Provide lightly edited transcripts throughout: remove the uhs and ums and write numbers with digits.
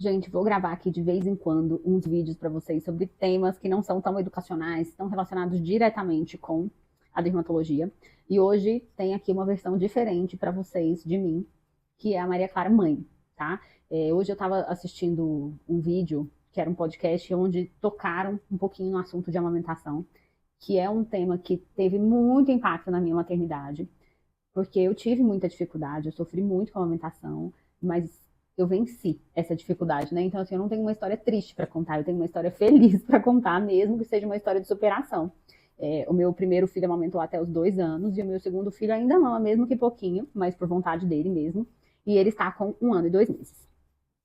Gente, vou gravar aqui de vez em quando uns vídeos para vocês sobre temas que não são tão educacionais, estão relacionados diretamente com a dermatologia. E hoje tem aqui uma versão diferente para vocês de mim, que é a Maria Clara Mãe, tá? Hoje eu estava assistindo um vídeo, que era um podcast, onde tocaram um pouquinho no assunto de amamentação, que é um tema que teve muito impacto na minha maternidade, porque eu tive muita dificuldade, eu sofri muito com a amamentação, mas eu venci essa dificuldade, né? Então, assim, eu não tenho uma história triste para contar, eu tenho uma história feliz para contar, mesmo que seja uma história de superação. O meu primeiro filho amamentou até os 2 anos, e o meu segundo filho ainda mama, mesmo que pouquinho, mas por vontade dele mesmo, e ele está com 1 ano e 2 meses.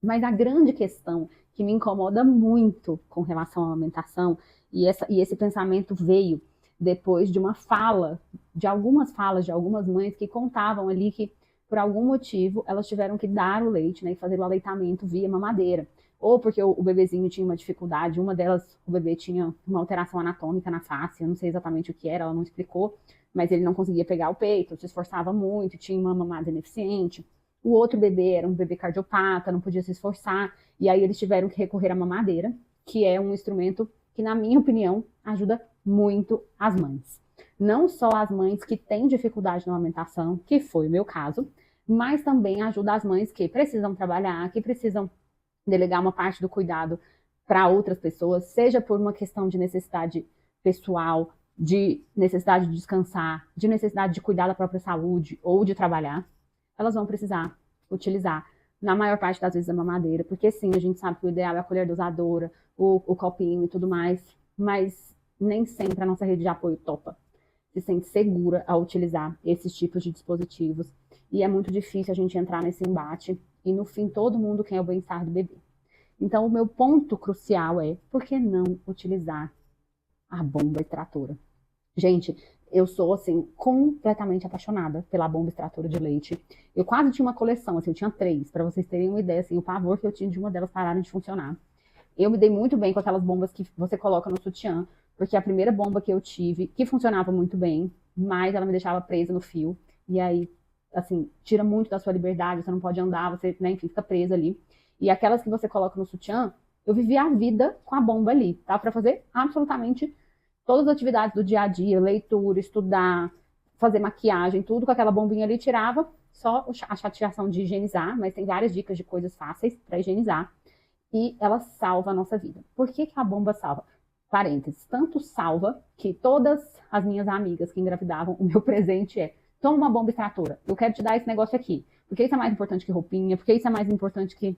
Mas a grande questão que me incomoda muito com relação à amamentação, e esse pensamento veio depois de uma fala, de algumas falas de algumas mães que contavam ali que, por algum motivo, elas tiveram que dar o leite, né, e fazer o aleitamento via mamadeira. Ou porque o bebezinho tinha uma dificuldade, uma delas, o bebê tinha uma alteração anatômica na face, eu não sei exatamente o que era, ela não explicou, mas ele não conseguia pegar o peito, se esforçava muito, tinha uma mamada ineficiente. O outro bebê era um bebê cardiopata, não podia se esforçar, e aí eles tiveram que recorrer à mamadeira, que é um instrumento que, na minha opinião, ajuda muito as mães. Não só as mães que têm dificuldade na amamentação, que foi o meu caso, mas também ajuda as mães que precisam trabalhar, que precisam delegar uma parte do cuidado para outras pessoas, seja por uma questão de necessidade pessoal, de necessidade de descansar, de necessidade de cuidar da própria saúde ou de trabalhar, elas vão precisar utilizar, na maior parte das vezes, a mamadeira, porque sim, a gente sabe que o ideal é a colher dosadora, o copinho e tudo mais, mas nem sempre a nossa rede de apoio topa, se sente segura ao utilizar esses tipos de dispositivos, e é muito difícil a gente entrar nesse embate, e no fim todo mundo quer o bem-estar do bebê. Então o meu ponto crucial é, por que não utilizar a bomba extratora? Gente, eu sou, assim, completamente apaixonada pela bomba extratora de leite. Eu quase tinha uma coleção, assim, eu tinha 3, para vocês terem uma ideia, assim, o pavor que eu tinha de uma delas pararem de funcionar. Eu me dei muito bem com aquelas bombas que você coloca no sutiã, porque a primeira bomba que eu tive, que funcionava muito bem, mas ela me deixava presa no fio, e aí, assim, tira muito da sua liberdade, você não pode andar, você, né, enfim, fica presa ali. E aquelas que você coloca no sutiã, eu vivia a vida com a bomba ali, tá? Para fazer absolutamente todas as atividades do dia a dia, leitura, estudar, fazer maquiagem, tudo com aquela bombinha ali, tirava só a chateação de higienizar, mas tem várias dicas de coisas fáceis para higienizar, e ela salva a nossa vida. Por que a bomba salva? Parênteses, tanto salva que todas as minhas amigas que engravidavam, o meu presente é: toma uma bomba extratora, eu quero te dar esse negócio aqui, porque isso é mais importante que roupinha, porque isso é mais importante que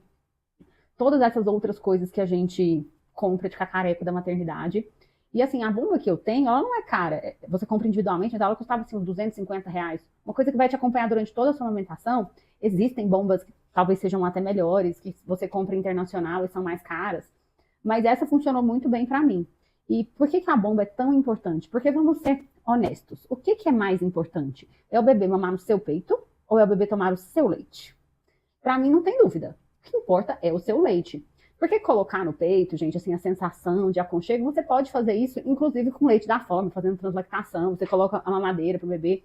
todas essas outras coisas que a gente compra de cacareco da maternidade. E assim, a bomba que eu tenho, ela não é cara. Você compra individualmente, então ela custava assim uns R$ 250. Uma coisa que vai te acompanhar durante toda a sua amamentação. Existem bombas que talvez sejam até melhores, que você compra internacional e são mais caras. Mas essa funcionou muito bem para mim. E por que a bomba é tão importante? Porque vamos ser honestos. O que é mais importante? É o bebê mamar no seu peito ou é o bebê tomar o seu leite? Para mim não tem dúvida. O que importa é o seu leite. Porque colocar no peito, gente, assim, a sensação de aconchego, você pode fazer isso, inclusive com leite da fome, fazendo translactação, você coloca a mamadeira pro bebê.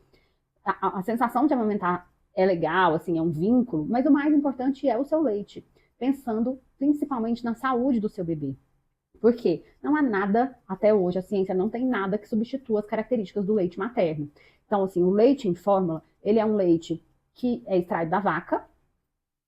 A sensação de amamentar é legal, assim, é um vínculo, mas o mais importante é o seu leite, pensando principalmente na saúde do seu bebê. Por quê? Não há nada, até hoje, a ciência não tem nada que substitua as características do leite materno. Então, assim, o leite em fórmula, ele é um leite que é extraído da vaca,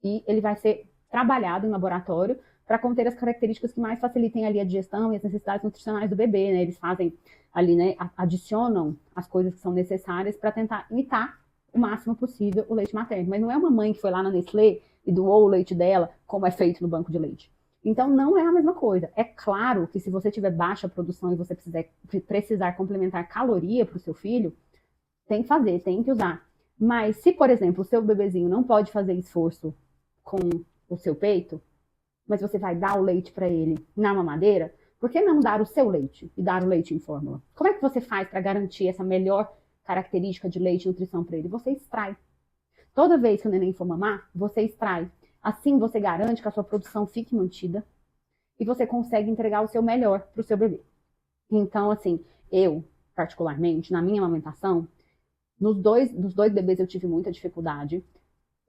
e ele vai ser trabalhado em laboratório para conter as características que mais facilitem ali a digestão e as necessidades nutricionais do bebê, né? Eles fazem ali, né, adicionam as coisas que são necessárias para tentar imitar o máximo possível o leite materno. Mas não é uma mãe que foi lá na Nestlé e doou o leite dela, como é feito no banco de leite. Então não é a mesma coisa. É claro que se você tiver baixa produção e você precisar complementar caloria para o seu filho, tem que fazer, tem que usar. Mas se, por exemplo, o seu bebezinho não pode fazer esforço com o seu peito, mas você vai dar o leite para ele na mamadeira, por que não dar o seu leite e dar o leite em fórmula? Como é que você faz para garantir essa melhor característica de leite e nutrição para ele? Você extrai. Toda vez que o neném for mamar, você extrai. Assim você garante que a sua produção fique mantida e você consegue entregar o seu melhor para o seu bebê. Então, assim, eu, particularmente, na minha amamentação, nos dois bebês eu tive muita dificuldade,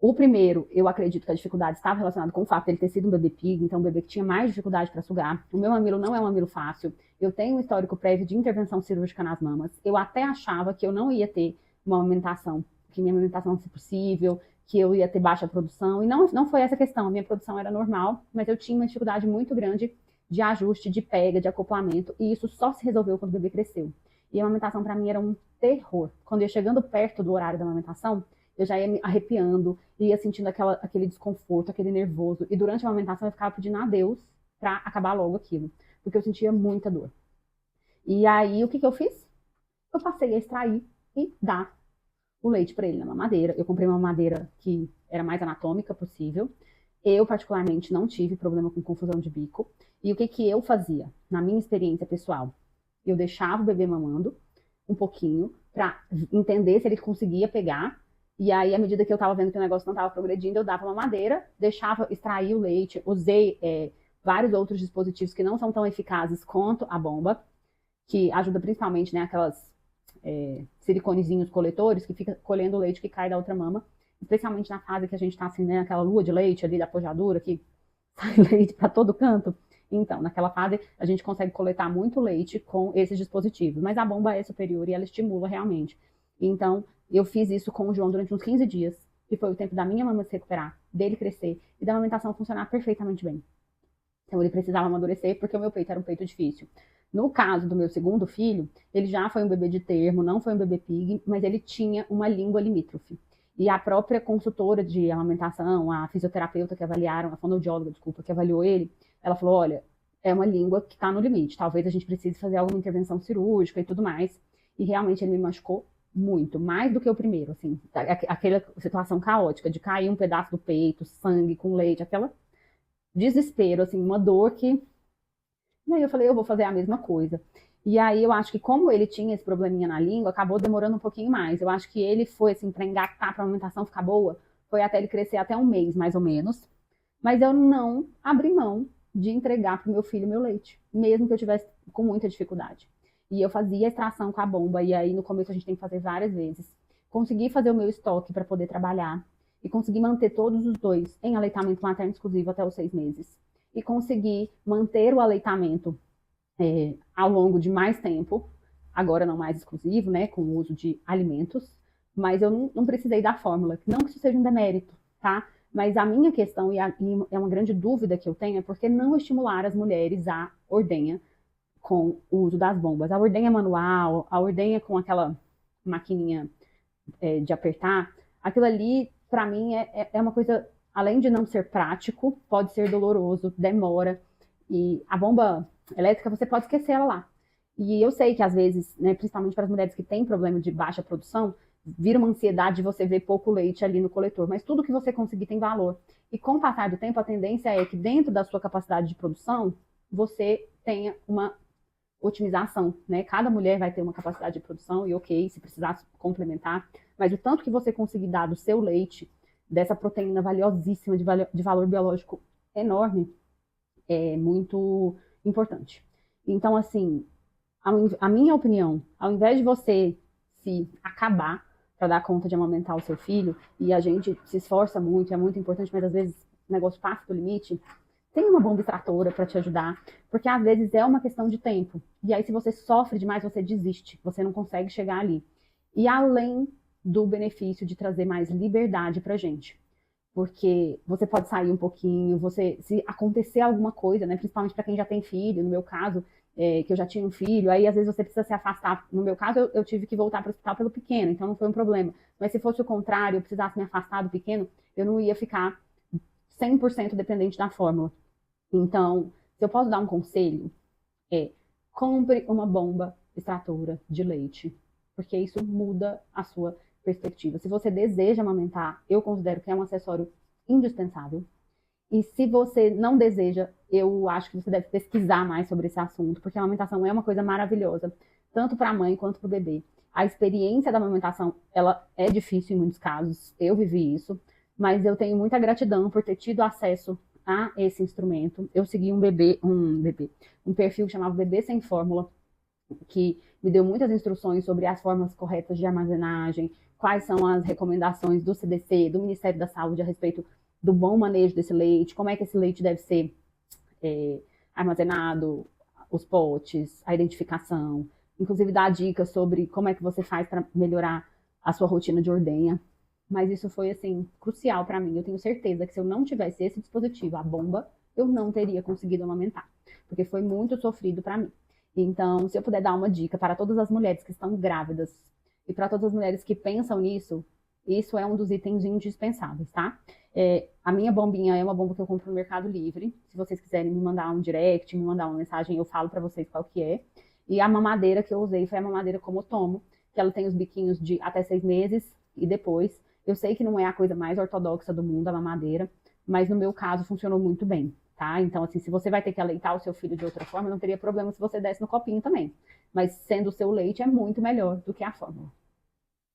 O primeiro, eu acredito que a dificuldade estava relacionada com o fato de ele ter sido um bebê pig, então um bebê que tinha mais dificuldade para sugar. O meu mamilo não é um mamilo fácil. Eu tenho um histórico prévio de intervenção cirúrgica nas mamas. Eu até achava que eu não ia ter uma amamentação, que minha amamentação não fosse possível, que eu ia ter baixa produção. E não foi essa questão. A minha produção era normal, mas eu tinha uma dificuldade muito grande de ajuste, de pega, de acoplamento. E isso só se resolveu quando o bebê cresceu. E a amamentação para mim era um terror. Quando eu ia chegando perto do horário da amamentação, eu já ia me arrepiando, ia sentindo aquele desconforto, aquele nervoso. E durante a amamentação eu ficava pedindo a Deus para acabar logo aquilo, porque eu sentia muita dor. E aí o que eu fiz? Eu passei a extrair e dar o leite para ele na mamadeira. Eu comprei uma mamadeira que era mais anatômica possível. Eu, particularmente, não tive problema com confusão de bico. E o que eu fazia, na minha experiência pessoal? Eu deixava o bebê mamando um pouquinho para entender se ele conseguia pegar. E aí, à medida que eu estava vendo que o negócio não estava progredindo, eu dava uma madeira, deixava extrair o leite, usei vários outros dispositivos que não são tão eficazes quanto a bomba, que ajuda principalmente, né, aquelas siliconezinhos coletores que fica colhendo o leite que cai da outra mama, especialmente na fase que a gente está assim, né, aquela lua de leite ali da pojadura, que sai leite para todo canto. Então, naquela fase, a gente consegue coletar muito leite com esses dispositivos, mas a bomba é superior e ela estimula realmente. Então, eu fiz isso com o João durante uns 15 dias, que foi o tempo da minha mama se recuperar, dele crescer e da amamentação funcionar perfeitamente bem. Então, ele precisava amadurecer porque o meu peito era um peito difícil. No caso do meu segundo filho, ele já foi um bebê de termo, não foi um bebê pig, mas ele tinha uma língua limítrofe. E a própria consultora de amamentação, a fisioterapeuta que avaliaram, a fonoaudióloga, desculpa, que avaliou ele, ela falou, olha, é uma língua que está no limite, talvez a gente precise fazer alguma intervenção cirúrgica e tudo mais. E realmente ele me machucou muito, mais do que o primeiro, assim, aquela situação caótica de cair um pedaço do peito, sangue com leite, aquela desespero, assim, uma dor que... E aí eu falei, eu vou fazer a mesma coisa. E aí eu acho que como ele tinha esse probleminha na língua, acabou demorando um pouquinho mais. Eu acho que ele foi, assim, para engatar, para a amamentação ficar boa, foi até ele crescer até um mês, mais ou menos. Mas eu não abri mão de entregar para o meu filho meu leite, mesmo que eu tivesse com muita dificuldade. E eu fazia a extração com a bomba, e aí no começo a gente tem que fazer várias vezes. Consegui fazer o meu estoque para poder trabalhar, e consegui manter todos os dois em aleitamento materno exclusivo até os 6 meses. E consegui manter o aleitamento ao longo de mais tempo, agora não mais exclusivo, né, com o uso de alimentos, mas eu não precisei da fórmula. Não que isso seja um demérito, tá? Mas a minha questão, e é uma grande dúvida que eu tenho, é por que não estimular as mulheres a ordenha com o uso das bombas? A ordenha manual, a ordenha com aquela maquininha de apertar, aquilo ali, para mim, é uma coisa, além de não ser prático, pode ser doloroso, demora, e a bomba elétrica, você pode esquecer ela lá. E eu sei que às vezes, né, principalmente para as mulheres que têm problema de baixa produção, vira uma ansiedade de você ver pouco leite ali no coletor, mas tudo que você conseguir tem valor. E com o passar do tempo, a tendência é que dentro da sua capacidade de produção, você tenha uma otimização, né? Cada mulher vai ter uma capacidade de produção e ok, se precisar complementar, mas o tanto que você conseguir dar do seu leite, dessa proteína valiosíssima, de valor biológico enorme, é muito importante. Então, assim, a minha opinião, ao invés de você se acabar para dar conta de amamentar o seu filho, e a gente se esforça muito, é muito importante, mas às vezes o negócio passa do limite, tem uma bomba extratora para te ajudar, porque às vezes é uma questão de tempo. E aí, se você sofre demais, você desiste, você não consegue chegar ali. E além do benefício de trazer mais liberdade pra gente. Porque você pode sair um pouquinho, se acontecer alguma coisa, né? Principalmente para quem já tem filho, no meu caso, que eu já tinha um filho, aí às vezes você precisa se afastar. No meu caso, eu tive que voltar para o hospital pelo pequeno, então não foi um problema. Mas se fosse o contrário, eu precisasse me afastar do pequeno, eu não ia ficar 100% dependente da fórmula. Então, se eu posso dar um conselho, compre uma bomba extratora de leite, porque isso muda a sua perspectiva. Se você deseja amamentar, eu considero que é um acessório indispensável. E se você não deseja, eu acho que você deve pesquisar mais sobre esse assunto, porque a amamentação é uma coisa maravilhosa, tanto para a mãe quanto para o bebê. A experiência da amamentação, ela é difícil em muitos casos, eu vivi isso, mas eu tenho muita gratidão por ter tido acesso a esse instrumento. Eu segui um perfil que chamava Bebê Sem Fórmula, que me deu muitas instruções sobre as formas corretas de armazenagem, quais são as recomendações do CDC, do Ministério da Saúde a respeito do bom manejo desse leite, como é que esse leite deve ser armazenado, os potes, a identificação, inclusive dar dicas sobre como é que você faz para melhorar a sua rotina de ordenha. Mas isso foi, assim, crucial para mim. Eu tenho certeza que se eu não tivesse esse dispositivo, a bomba, eu não teria conseguido amamentar, porque foi muito sofrido para mim. Então, se eu puder dar uma dica para todas as mulheres que estão grávidas e para todas as mulheres que pensam nisso, isso é um dos itens indispensáveis, tá? A minha bombinha é uma bomba que eu compro no Mercado Livre. Se vocês quiserem me mandar um direct, me mandar uma mensagem, eu falo para vocês qual que é. E a mamadeira que eu usei foi a mamadeira como tomo, que ela tem os biquinhos de até 6 meses e depois. Eu sei que não é a coisa mais ortodoxa do mundo, a mamadeira, mas no meu caso funcionou muito bem, tá? Então, assim, se você vai ter que aleitar o seu filho de outra forma, não teria problema se você desse no copinho também. Mas sendo o seu leite, é muito melhor do que a fórmula.